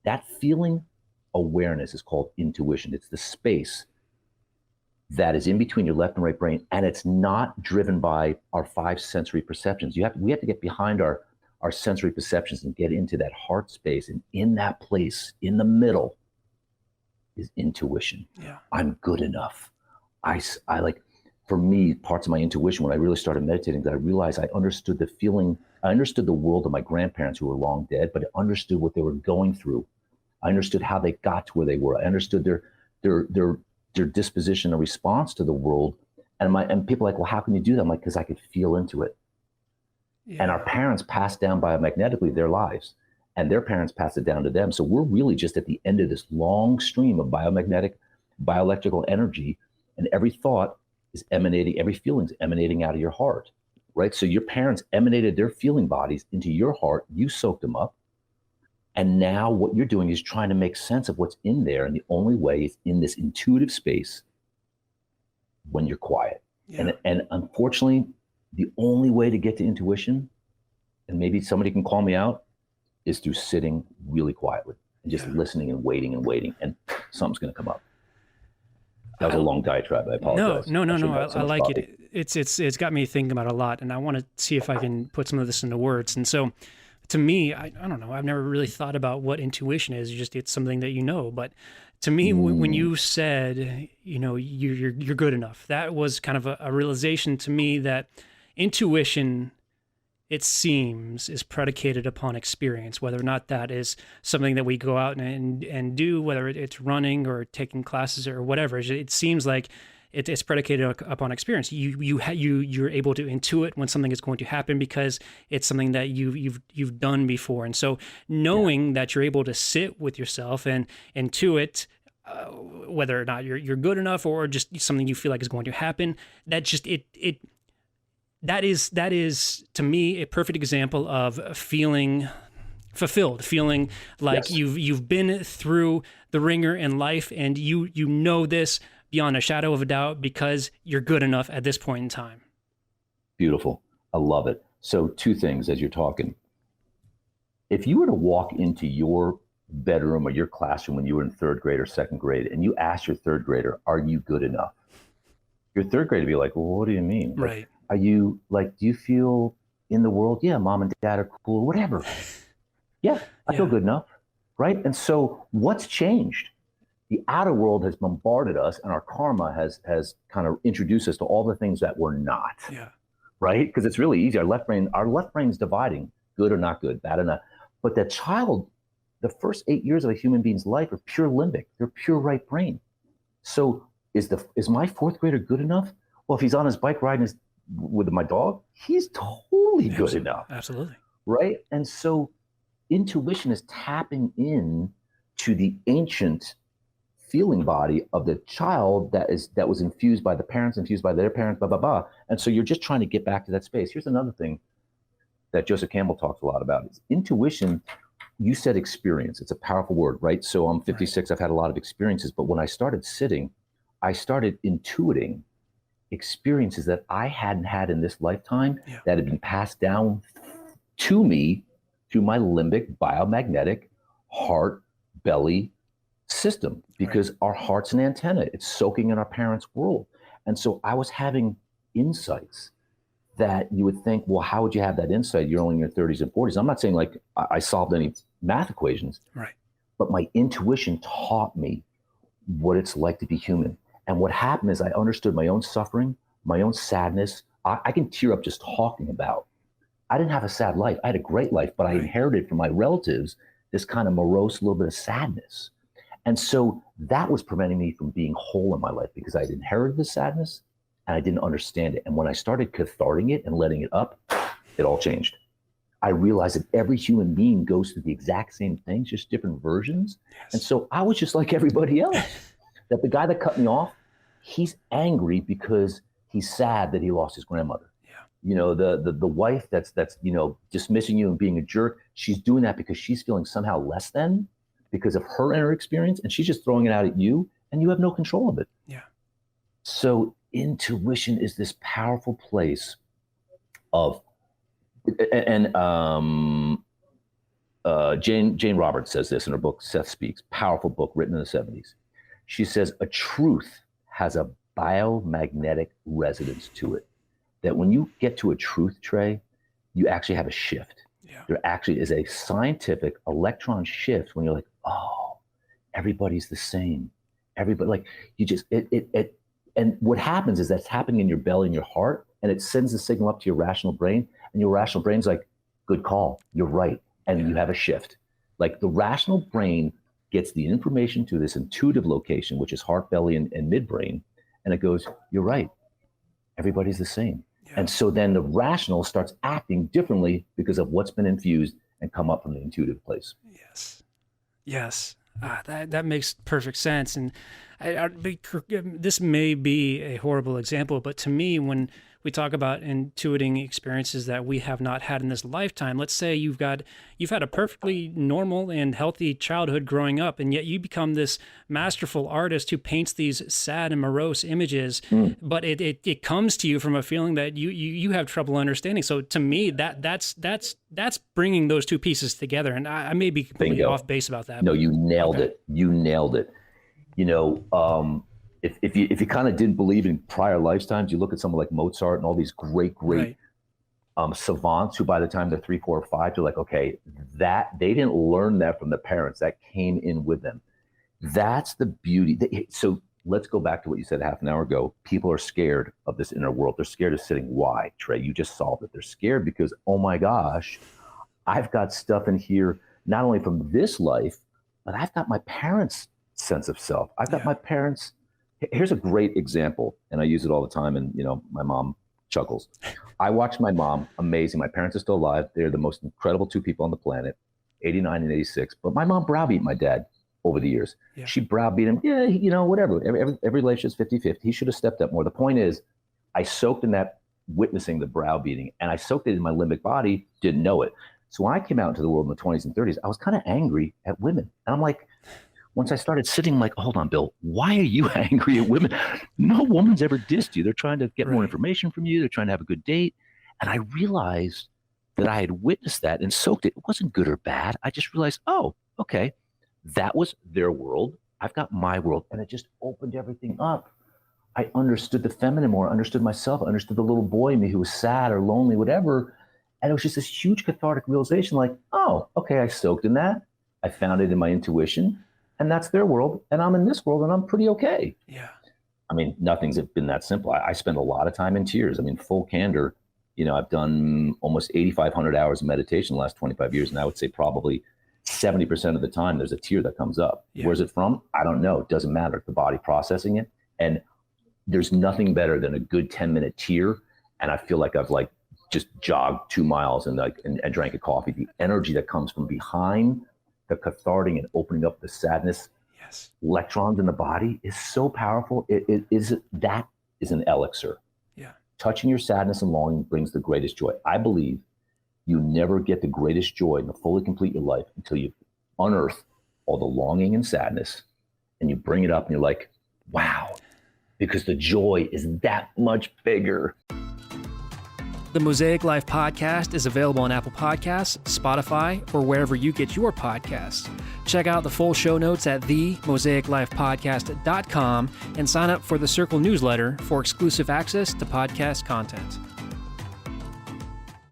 That feeling awareness is called intuition. It's the space that is in between your left and right brain, and it's not driven by our five sensory perceptions. We have to get behind our sensory perceptions and get into that heart space. And in that place, in the middle, is intuition. Yeah. I'm good enough. I like, for me, parts of my intuition when I really started meditating, that I realized I understood the feeling, I understood the world of my grandparents who were long dead, but I understood what they were going through. I understood how they got to where they were. I understood their disposition and response to the world. And people are like, well, how can you do that? I'm like, because I could feel into it. Yeah. And our parents passed down biomagnetically their lives, and their parents passed it down to them. So we're really just at the end of this long stream of biomagnetic, bioelectrical energy, and every thought is emanating, every feeling is emanating out of your heart, right? So your parents emanated their feeling bodies into your heart, you soaked them up, and now what you're doing is trying to make sense of what's in there, and the only way is in this intuitive space when you're quiet. Yeah. And unfortunately, the only way to get to intuition, and maybe somebody can call me out, is through sitting really quietly and just listening and waiting, and something's going to come up. That was a long diatribe. I apologize. No. So I like coffee. it. It's got me thinking about it a lot, and I want to see if I can put some of this into words. And so, to me, I don't know. I've never really thought about what intuition is. It's something that you know. But to me, when you said, you're good enough, that was kind of a realization to me that intuition, it seems, is predicated upon experience, whether or not that is something that we go out and do, whether it's running or taking classes or whatever. It seems like it's predicated upon experience. You're able to intuit when something is going to happen because it's something that you've done before. And so knowing that you're able to sit with yourself and intuit, whether or not you're good enough or just something you feel like is going to happen, that just that is to me a perfect example of feeling fulfilled, feeling like you've been through the ringer in life, and you know this beyond a shadow of a doubt because you're good enough at this point in time. Beautiful. I love it. So two things as you're talking. If you were to walk into your bedroom or your classroom when you were in third grade or second grade, and you asked your third grader, are you good enough? Your third grader would be like, well, what do you mean? Right. Like, are you like, do you feel in the world? Yeah, mom and dad are cool, whatever. Yeah, I feel good enough. Right. And so what's changed? The outer world has bombarded us, and our karma has kind of introduced us to all the things that we're not. Yeah. Right. Because it's really easy. Our left brain's dividing good or not good, bad or not. But the child, the first 8 years of a human being's life are pure limbic. They're pure right brain. So is my fourth grader good enough? Well, if he's on his bike riding with my dog, he's totally good enough. Absolutely. Right. And so intuition is tapping in to the ancient feeling body of the child that was infused by the parents, infused by their parents, blah, blah, blah. And so you're just trying to get back to that space. Here's another thing that Joseph Campbell talks a lot about is intuition. You said experience. It's a powerful word, right? So I'm 56. Right. I've had a lot of experiences, but when I started sitting, I started intuiting experiences that I hadn't had in this lifetime that had been passed down to me through my limbic biomagnetic heart belly system, because our heart's an antenna. It's soaking in our parents' world. And so I was having insights that you would think, well, how would you have that insight? You're only in your 30s and 40s. I'm not saying like I solved any math equations, right? But my intuition taught me what it's like to be human. And what happened is I understood my own suffering, my own sadness. I can tear up just talking about. I didn't have a sad life. I had a great life, but I inherited from my relatives this kind of morose little bit of sadness. And so that was preventing me from being whole in my life, because I had inherited the sadness and I didn't understand it. And when I started catharting it and letting it up, it all changed. I realized that every human being goes through the exact same things, just different versions. And so I was just like everybody else. That the guy that cut me off, he's angry because he's sad that he lost his grandmother. You know, the wife that's dismissing you and being a jerk, she's doing that because she's feeling somehow less than, because of her inner experience, and she's just throwing it out at you, and you have no control of it. Yeah. So intuition is this powerful place of, and Jane Roberts says this in her book, Seth Speaks, powerful book written in the 70s. She says, a truth has a biomagnetic resonance to it, that when you get to a truth, Trey, you actually have a shift. Yeah. There actually is a scientific electron shift when you're like, oh, everybody's the same. Everybody, like, you just, and what happens is that's happening in your belly and your heart, and it sends the signal up to your rational brain, and your rational brain's like, good call, you're right. And you have a shift. Like, the rational brain gets the information to this intuitive location, which is heart, belly, and midbrain, and it goes, you're right, everybody's the same. Yeah. And so then the rational starts acting differently because of what's been infused and come up from the intuitive place. Yes. That makes perfect sense. And this may be a horrible example, but to me, when we talk about intuiting experiences that we have not had in this lifetime, let's say you've had a perfectly normal and healthy childhood growing up, and yet you become this masterful artist who paints these sad and morose images, but it comes to you from a feeling that you have trouble understanding. So to me, that's bringing those two pieces together. And I may be completely off base about that. No, you nailed it. You nailed it. You know, if you kind of didn't believe in prior lifetimes, you look at someone like Mozart and all these great savants who by the time they're 3, 4, or 5, they're like, okay, that they didn't learn that from their parents. That came in with them. That's the beauty. So let's go back to what you said half an hour ago. People are scared of this inner world. They're scared of sitting. Why, Trey? You just solved it. They're scared because, oh my gosh, I've got stuff in here, not only from this life, but I've got my parents' sense of self. I've got my parents. Here's a great example, and I use it all the time, and you know, my mom chuckles. I watched my mom, amazing. My parents are still alive. They're the most incredible two people on the planet, 89 and 86. But my mom browbeat my dad over the years. Yeah. She browbeat him. Yeah, you know, whatever. Every relationship's 50-50. He should have stepped up more. The point is, I soaked in that, witnessing the browbeating, and I soaked it in my limbic body, didn't know it. So when I came out into the world in the 20s and 30s, I was kind of angry at women. And I'm like, once I started sitting, like, hold on, Bill, why are you angry at women? No woman's ever dissed you. They're trying to get more information from you. They're trying to have a good date. And I realized that I had witnessed that and soaked it. It wasn't good or bad. I just realized, oh, okay, that was their world. I've got my world. And it just opened everything up. I understood the feminine more, understood myself, understood the little boy in me who was sad or lonely, whatever. And it was just this huge cathartic realization, like, oh, okay, I soaked in that. I found it in my intuition. And that's their world, and I'm in this world, and I'm pretty okay. Yeah. I mean, nothing's been that simple. I spend a lot of time in tears. I mean, full candor, you know, I've done almost 8,500 hours of meditation in the last 25 years, and I would say probably 70% of the time there's a tear that comes up. Yeah. Where's it from? I don't know. It doesn't matter. The body processing it. And there's nothing better than a good 10-minute tear, and I feel like I've like just jogged 2 miles and drank a coffee. The energy that comes from behind the cathartic and opening up the sadness electrons in the body is so powerful. That is an elixir. Yeah. Touching your sadness and longing brings the greatest joy. I believe you never get the greatest joy and to fully complete your life until you unearth all the longing and sadness and you bring it up and you're like, wow, because the joy is that much bigger. The Mosaic Life podcast is available on Apple Podcasts, Spotify, or wherever you get your podcasts. Check out the full show notes at themosaiclifepodcast.com and sign up for the Circle newsletter for exclusive access to podcast content.